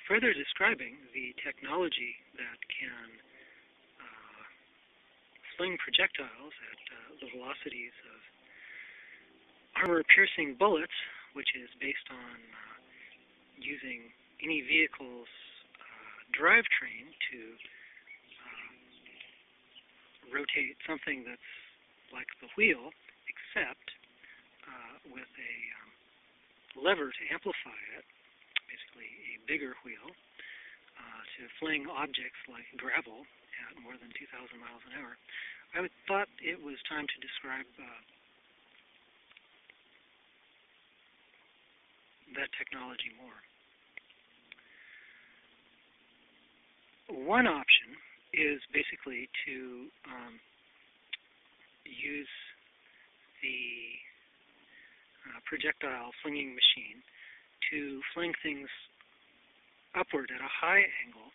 further describing the technology that can fling projectiles at the velocities of armor-piercing bullets, which is based on using any vehicle's drivetrain to rotate something that's like the wheel, except with a lever to amplify it, basically a bigger wheel, to fling objects like gravel at more than 2,000 miles an hour. I thought it was time to describe that technology more. One option is basically to use the projectile flinging machine to fling things upward at a high angle,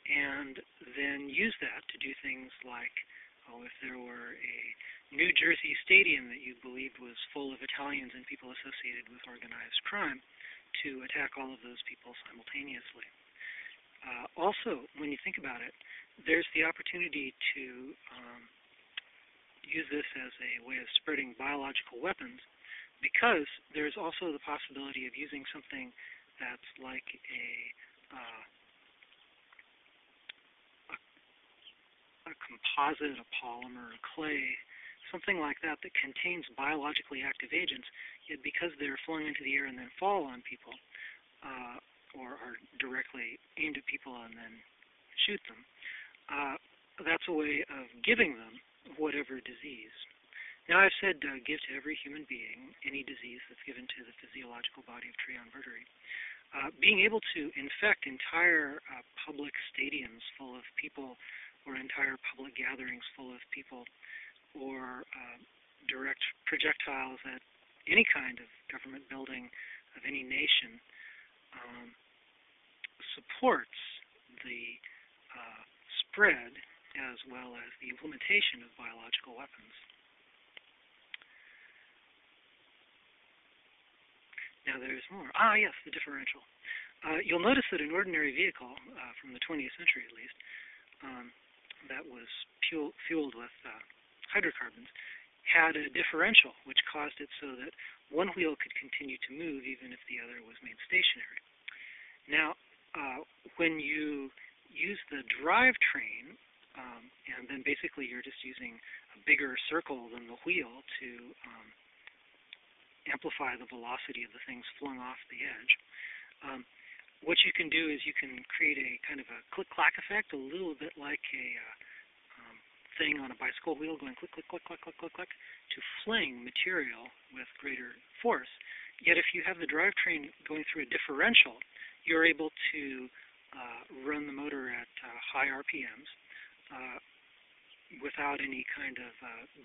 and then use that to do things like, if there were a New Jersey stadium that you believed was full of Italians and people associated with organized crime, to attack all of those people simultaneously. Also, when you think about it, there's the opportunity to use this as a way of spreading biological weapons, because there's also the possibility of using something that's like a composite, a polymer, a clay, something like that that contains biologically active agents, yet because they're flung into the air and then fall on people, or are directly aimed at people and then shoot them, that's a way of giving them whatever disease. Now, I've said give to every human being any disease that's given to the physiological body of Trion Verteri. Being able to infect entire public stadiums full of people, or entire public gatherings full of people, or direct projectiles at any kind of government building of any nation, supports the spread as well as the implementation of biological weapons. Now there's more. Yes, the differential. You'll notice that an ordinary vehicle from the 20th century at least, that was fueled with hydrocarbons, had a differential which caused it so that one wheel could continue to move even if the other was made stationary. Now, when you use the drivetrain, and then basically you're just using a bigger circle than the wheel to amplify the velocity of the things flung off the edge, what you can do is you can create a kind of a click-clack effect, a little bit like a thing on a bicycle wheel going click, click, click, click, click, click, click, to fling material with greater force. Yet if you have the drivetrain going through a differential, you're able to run the motor at high RPMs without any kind of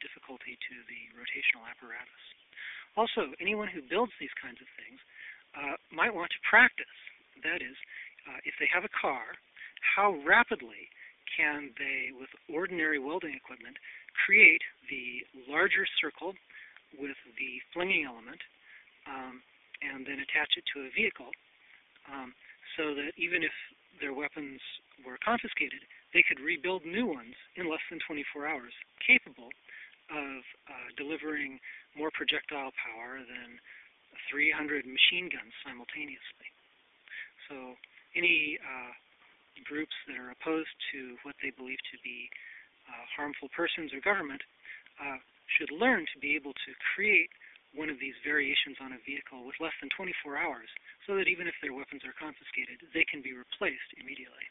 difficulty to the rotational apparatus. Also, anyone who builds these kinds of things might want to practice. That is, if they have a car, how rapidly can they, with ordinary welding equipment, create the larger circle with the flinging element, and then attach it to a vehicle, so that even if their weapons were confiscated, they could rebuild new ones in less than 24 hours, capable of delivering more projectile power than 300 machine guns simultaneously. So any groups that are opposed to what they believe to be harmful persons or government should learn to be able to create one of these variations on a vehicle with less than 24 hours, so that even if their weapons are confiscated, they can be replaced immediately.